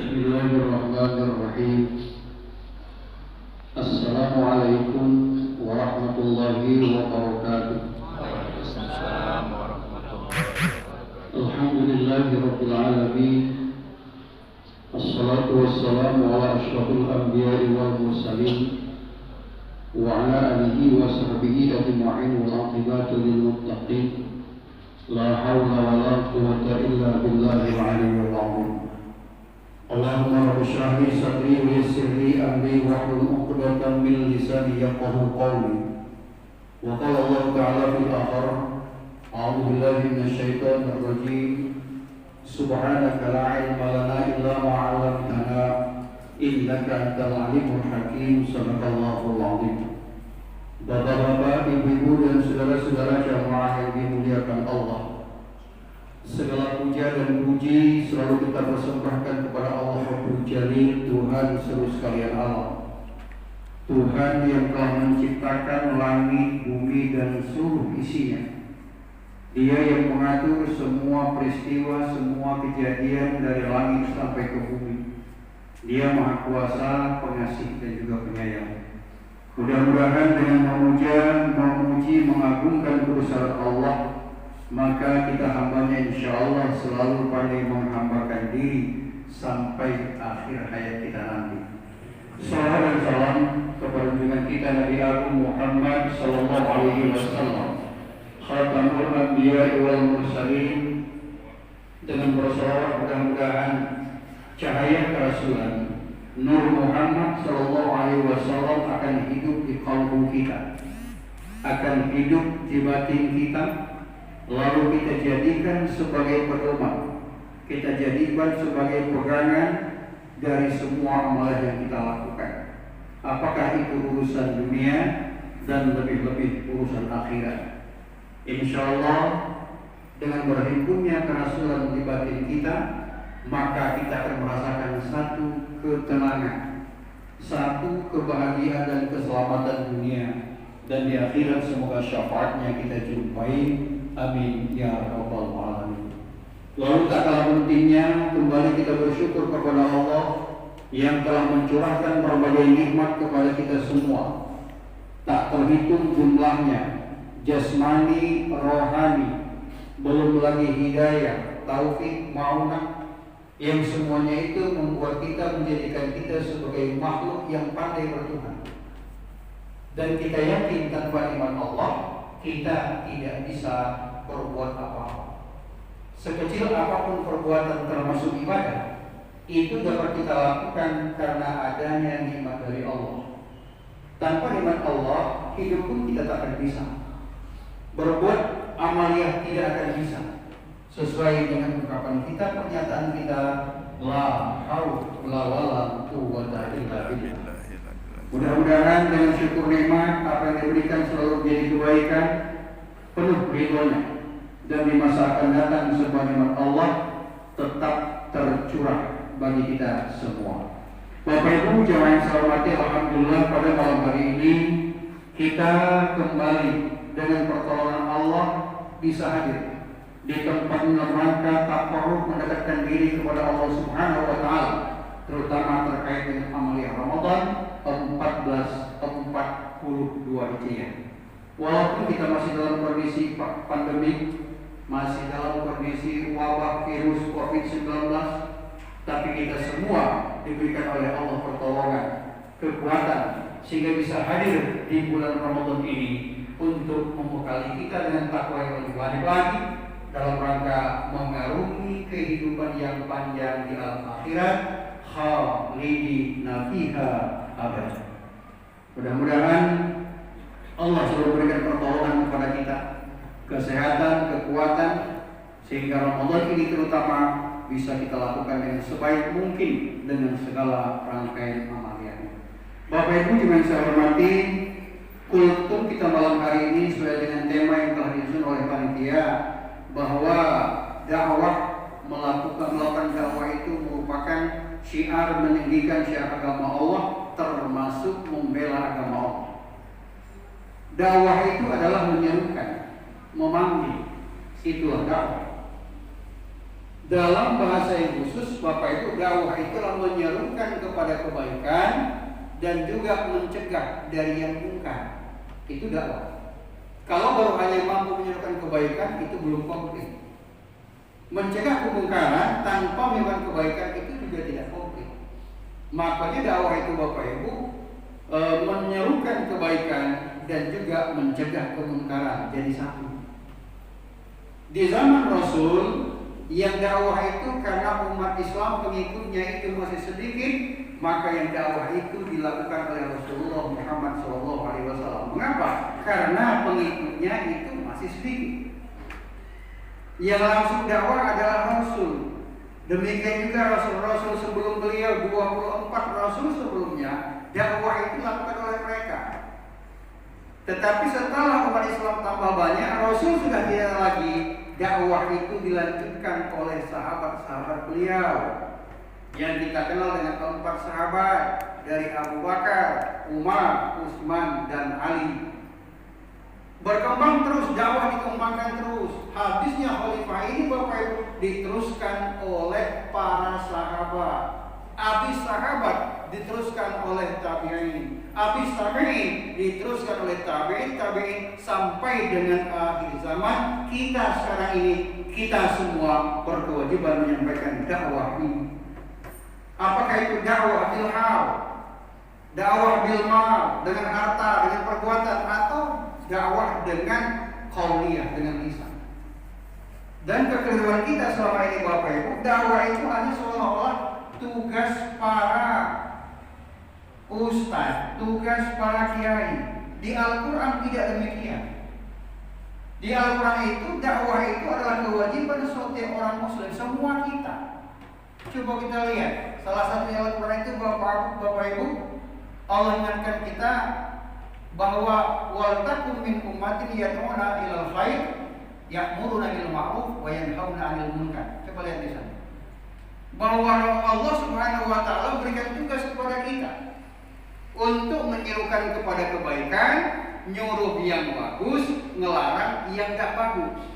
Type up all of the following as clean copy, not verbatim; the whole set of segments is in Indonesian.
Bismillahirrahmanirrahim. Assalamualaikum warahmatullahi wabarakatuh. Waalaikumsalam warahmatullahi wabarakatuh. Alhamdulillahirabbil alamin. Assalatu wassalamu ala asyrafil anbiya'i wal mursalin wa ala alihi wa sahbihi ajma'in wal aqibatu lil muttaqin. La haula wa la quwwata illa billahil aliyyil azim. Allahumma rabbi shrah li sadri wa yassir li amri wahlul 'uqdatam min lisani yafqahu qawli. Wa qala Allah ta'ala fil akhir, a'udzu billahi minasy syaithanir rajim. Subhanaka la 'ilma lana illa ma 'allamtana innaka antal alimul hakim. Sadaqallahul 'azim. Bapak-bapak, ibu-ibu dan saudara-saudara jamaah yang dimuliakan Allah, segala puja dan puji selalu kita persembahkan kepada Allah Rabbul Jalil, Tuhan seluruh sekalian alam, Tuhan yang telah menciptakan langit, bumi dan seluruh isinya. Dia yang mengatur semua peristiwa, semua kejadian dari langit sampai ke bumi. Dia Maha Kuasa, Pengasih dan juga Penyayang. Mudah-mudahan dengan memuji, mengagungkan kebesaran Allah, maka kita hambanya insya Allah selalu pandai menghambakan diri sampai akhir hayat kita nanti. Salawat dan salam kepada junjungan kita Nabi Agung Muhammad sallallahu alaihi wasallam, khatamul anbiya wal mursalin. Dengan bersolawat mudah-mudahan cahaya kerasulan Nur Muhammad sallallahu alaihi wasallam akan hidup di qalbu kita, akan hidup di batin kita. Lalu kita jadikan sebagai pedoman, kita jadikan sebagai pegangan dari semua amalan yang kita lakukan. Apakah itu urusan dunia dan lebih-lebih urusan akhirat. Insya Allah dengan berhimpunnya kerasulan di batin kita, maka kita akan merasakan satu ketenangan, satu kebahagiaan dan keselamatan dunia, dan di akhirat semoga syafaatnya kita jumpai. Amin ya rabbal alamin. Lalu tak kalah pentingnya kembali kita bersyukur kepada Allah yang telah mencurahkan berbagai nikmat kepada kita semua, tak terhitung jumlahnya, jasmani, rohani, belum lagi hidayah, taufik, ma'unah, yang semuanya itu membuat kita, menjadikan kita sebagai makhluk yang pandai bertuhan. Dan kita yakin tanpa iman Allah kita tidak bisa berbuat apa-apa. Sekecil apapun perbuatan termasuk ibadah, itu dapat kita lakukan karena adanya nikmat dari Allah. Tanpa nikmat Allah, hidup pun kita tak akan bisa. Berbuat amaliyah tidak akan bisa. Sesuai dengan ungkapan kita, pernyataan kita, la haula wala quwwata illa billah. Mudah-mudahan dengan syukur nikmat apa yang diberikan selalu menjadi kebaikan, penuh ridhonya, dan di masa akan datang sebuah nikmat Allah tetap tercurah bagi kita semua. Bapak Ibu jamaah yang saya hormati, alhamdulillah pada malam hari ini kita kembali dengan pertolongan Allah bisa hadir di tempat rangka takarruf, mendekatkan diri kepada Allah Subhanahu wa taala, terutama terkait dengan amaliyah Ramadan 1442 Hijriah. Walaupun kita masih dalam kondisi pandemi, masih dalam kondisi wabah virus COVID-19, tapi kita semua diberikan oleh Allah pertolongan, kekuatan, sehingga bisa hadir di bulan Ramadan ini untuk membekali kita dengan takwa yang lebih banyak lagi dalam rangka mengarungi kehidupan yang panjang di alam akhirat, khalidina fiha abad. Mudah-mudahan Allah selalu berikan pertolongan kepada kita, kesehatan, kekuatan, sehingga Ramadan ini terutama bisa kita lakukan dengan sebaik mungkin dengan segala rangkaian amalnya. Bapak Ibu juga yang saya hormati, kultum kita malam hari ini sesuai dengan tema yang telah disusun oleh panitia, bahwa dakwah, melakukan dakwah itu merupakan syiar, meninggikan syiar agama Allah, termasuk membela agama Allah. Dakwah itu adalah menyerukan, memanggil, itulah dakwah. Dalam bahasa yang khusus, Bapak Ibu, dakwah itulah menyerukan kepada kebaikan dan juga mencegah dari yang mungkar. Itu dakwah. Kalau baru hanya mampu menyerukan kebaikan, itu belum komplit. Mencegah kemungkaran tanpa melakukan kebaikan itu juga tidak komplit. Makanya dakwah itu Bapak Ibu menyerukan kebaikan dan juga mencegah kemungkaran, jadi satu. Di zaman Rasul, yang dakwah itu karena umat Islam pengikutnya itu masih sedikit, maka yang dakwah itu dilakukan oleh Rasulullah Muhammad SAW. Mengapa? Karena pengikutnya itu masih sedikit. Yang langsung dakwah adalah Rasul. Demikian juga Rasul-Rasul sebelum beliau, 24 Rasul sebelumnya, dakwah itu dilakukan oleh mereka. Tetapi setelah umat Islam tambah banyak, Rasul sudah tidak lagi. Dakwah itu dilanjutkan oleh sahabat-sahabat beliau yang kita kenal dengan keempat sahabat, dari Abu Bakar, Umar, Utsman, dan Ali. Berkembang terus, dakwah dikembangkan terus. Habisnya khalifah ini Bapak Ibu diteruskan oleh para sahabat. Habis sahabat diteruskan oleh tabi'in. Habis tabi'in diteruskan oleh tabi'in sampai dengan akhir zaman. Kita sekarang ini, kita semua berkewajiban menyampaikan dakwah ini. Apakah itu dakwah bil hal, dakwah bil mal, dengan harta, dengan perbuatan, atau dakwah dengan qauliyah, dengan lisan. Dan kekeliruan kita selama ini Bapak Ibu, dakwah itu hanya seolah-olah tugas para ustaz, tugas para kiai. Di Al-Quran tidak demikian. Di Al-Quran itu dakwah itu adalah kewajiban setiap orang muslim, semua kita. Coba kita lihat, salah satu Al-Quran itu Bapak Ibu, Allah ingatkan kita bahwa wal takum min ummatin yad'una ilal khair ya'muruna bil ma'ruf wa yanhauna 'anil munkar. Coba lihat di sana. Bahwa Allah Subhanahu wa taala berikan tugas kepada kita untuk menyerukan kepada kebaikan, nyuruh yang bagus, ngelarang yang enggak bagus.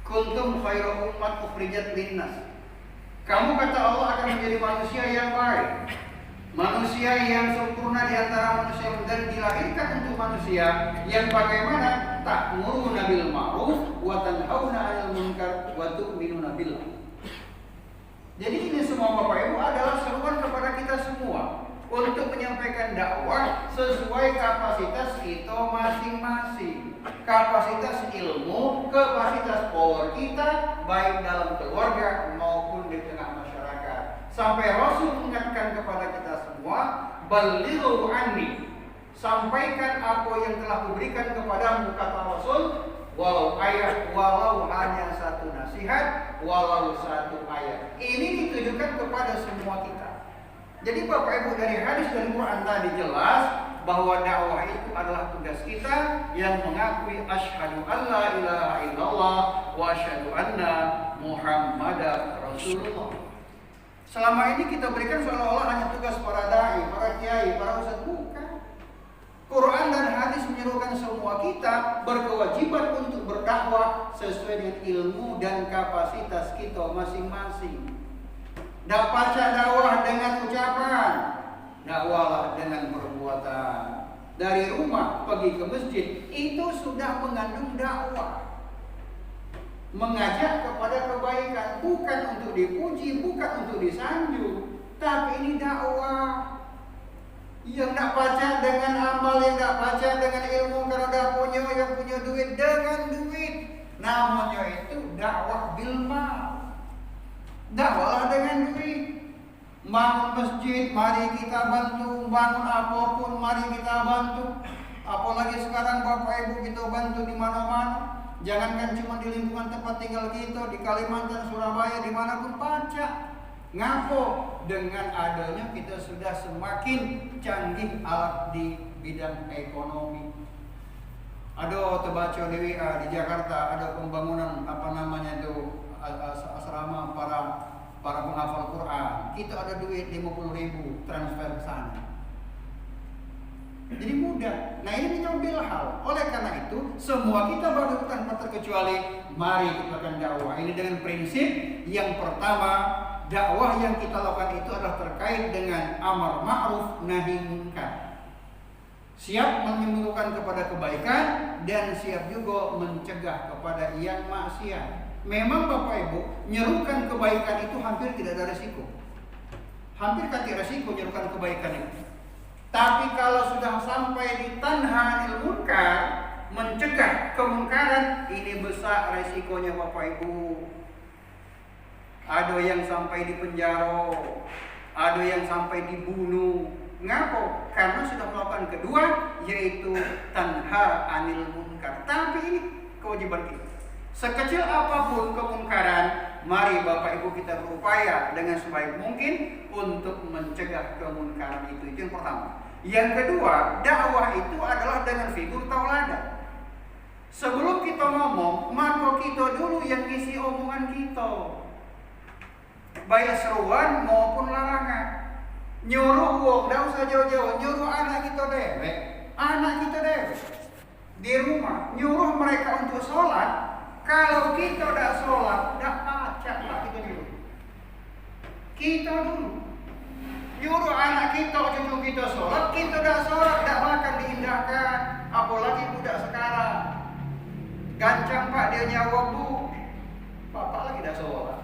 Kuntum khairu ummat ukhrijat linnas. Kamu kata Allah akan menjadi manusia yang baik, manusia yang sempurna di antara manusia, dan dilahirkan untuk manusia yang bagaimana? Ta'muruna bil ma'ruf wa tanhauna 'anil munkar wa tu'minuna billah. Jadi ini semua Bapak Ibu adalah seruan kepada kita semua untuk menyampaikan dakwah sesuai kapasitas kita masing-masing. Kapasitas ilmu, kapasitas power kita, baik dalam keluarga maupun di tengah masyarakat. Sampai Rasul mengingatkan kepada kita semua, balighu anni, sampaikan apa yang telah kuberikan kepadamu, kata Rasul, walau ayat, walau hanya satu nasihat, walau satu ayat. Ini ditujukan kepada semua kita. Jadi Bapak Ibu, dari hadis dan Quran tadi jelas bahwa dakwah itu adalah tugas kita yang mengakui asyhadu an la ilaha illallah wa asyhadu anna Muhammadar Rasulullah. Selama ini kita berikan seolah-olah hanya tugas para dai, para kiai, para ustaz. Bukan. Quran dan hadis menyerukan semua kita berkewajiban untuk berdakwah sesuai dengan ilmu dan kapasitas kita masing-masing. Tidak baca dakwah dengan ucapan, dakwahlah dengan perbuatan. Dari rumah pergi ke masjid, itu sudah mengandung dakwah. Mengajak kepada kebaikan, bukan untuk dipuji, bukan untuk disanjung, tapi ini dakwah. Yang tidak baca dengan amal, yang tidak baca dengan ilmu, karena tidak punya, yang punya duit dengan duit, namanya itu dakwah bil mal. Dakwahlah dengan duit. Bangun masjid, mari kita bantu. Bangun apapun, mari kita bantu. Apalagi sekarang Bapak Ibu kita bantu di mana-mana. Jangankan cuma di lingkungan tempat tinggal kita, di Kalimantan, Surabaya, dimanapun baca. Ngapo? Dengan adanya kita sudah semakin canggih alat di bidang ekonomi. Ada terbaca di WA di Jakarta, ada pembangunan asrama para penghafal Quran. Kita ada duit 50.000 transfer ke sana. Jadi mudah. Nah ini mengambil hal. Oleh karena itu semua kita baru tanpa terkecuali mari kita akan dakwah. Ini dengan prinsip yang pertama, dakwah yang kita lakukan itu adalah terkait dengan amar ma'ruf nahi munkar. Siap menyembuhkan kepada kebaikan dan siap juga mencegah kepada yang maksiat. Memang Bapak Ibu, nyerukan kebaikan itu hampir tidak ada resiko. Hampir tidak resiko nyerukan kebaikan itu. Tapi kalau sudah sampai di tanha anil munkar, mencegah kemungkaran, ini besar resikonya Bapak Ibu. Ada yang sampai di penjara, ada yang sampai dibunuh. Ngapa? Karena sudah melakukan kedua, yaitu tanha anil munkar. Tapi ini kewajiban kita. Sekecil apapun kemungkaran, mari Bapak Ibu kita berupaya dengan sebaik mungkin untuk mencegah kemungkaran itu. Itu yang pertama. Yang kedua, dakwah itu adalah dengan figur tauladan. Sebelum kita ngomong, maka kita dulu yang isi omongan kita, baik seruan maupun larangan. Nyuruh wong, tidak usah jauh-jauh, nyuruh anak kita dewek, di rumah, nyuruh mereka untuk sholat. Kalau kita tidak sholat, tidak baca kita dulu. Kita dulu nyuruh anak kita, cucu kita sholat, kita tidak sholat, tidak akan diindahkan. Apalagi budak sekarang, gancang Pak dia nyawa Bu, Bapak lagi tidak sholat.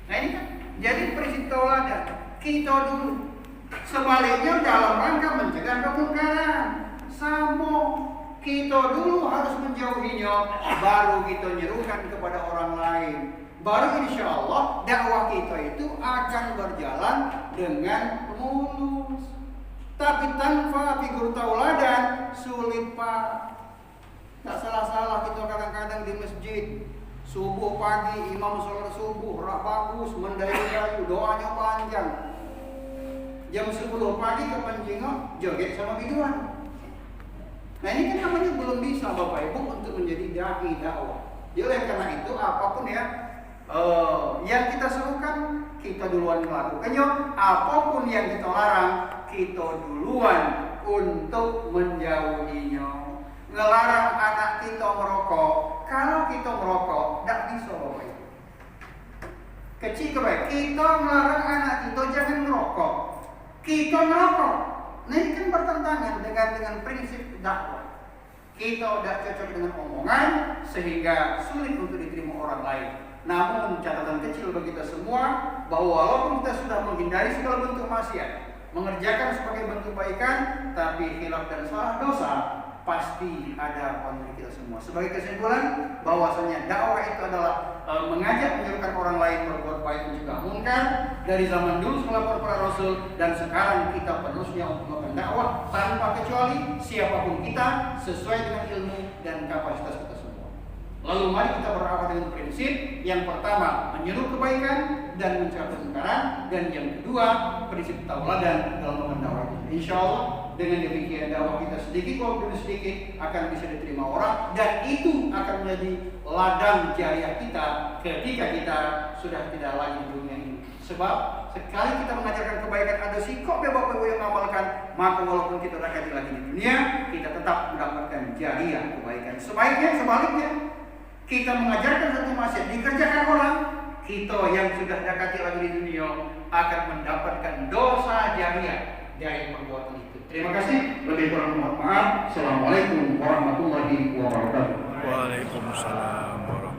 Nah ini kan jadi prinsip tauladan. Kita dulu. Sebaliknya dalam rangka mencegah kemungkaran, sama kita dulu harus menjauhinya, baru kita nyerukan kepada orang lain. Baru insya Allah dakwah kita itu akan berjalan dengan mulus. Tapi tanpa figur tauladan sulit Pak. Tak salah-salah kita kadang-kadang di masjid subuh pagi imam sholat subuh bagus mendayu-dayu doanya panjang. Jam 10 pagi kepancingnya joget sama biduan. Nah ini kan namanya belum bisa Bapak Ibu untuk menjadi dai dakwah. Jadi oleh karena itu apapun ya yang kita serukan kita duluan melakukannya, apapun yang kita larang kita duluan untuk menjauhinya. Ngelarang anak kita merokok, kalau kita merokok tidak bisa Bapak Ibu. Kecil kebaik, kita melarang anak kita jangan merokok, kita merokok. Nah ini kan bertentangan dengan prinsip dakwah. Kita tidak cocok dengan omongan sehingga sulit untuk diterima orang lain. Namun catatan kecil bagi kita semua bahwa walaupun kita sudah menghindari segala bentuk maksiat, mengerjakan sebagai bentuk kebaikan, tapi khilaf dan salah dosa pasti ada pada diri kita semua. Sebagai kesimpulan bahwasanya dakwah itu adalah mengajak menyerukan orang lain berbuat baik mencegah munkar dari zaman dulu setelah para rasul, dan sekarang kita penerusnya untuk melakukan dakwah tanpa kecuali siapapun kita sesuai dengan ilmu dan kapasitas kita semua. Lalu mari kita berdakwah dengan prinsip yang pertama menyeru kebaikan dan mencegah kemungkaran, dan yang kedua prinsip tauladan dalam melakukan dakwah. Insya Allah dengan demikian dakwah kita sedikit walaupun sedikit akan bisa diterima orang, dan itu akan menjadi ladang jariah kita ketika kita sudah tidak lagi di dunia ini. Sebab sekali kita mengajarkan kebaikan ada sikap ya Bapak Ibu yang mengamalkan, maka walaupun kita tidak lagi di dunia, kita tetap mendapatkan jariah kebaikan. Sebaliknya kita mengajarkan satu maksiat dikerjakan orang, kita yang sudah tidak lagi di dunia akan mendapatkan dosa jariah dari perbuatan itu. Terima kasih. Lebih kurang mohon maaf. Assalamualaikum warahmatullahi wabarakatuh. Waalaikumsalam warahmatullahi wabarakatuh.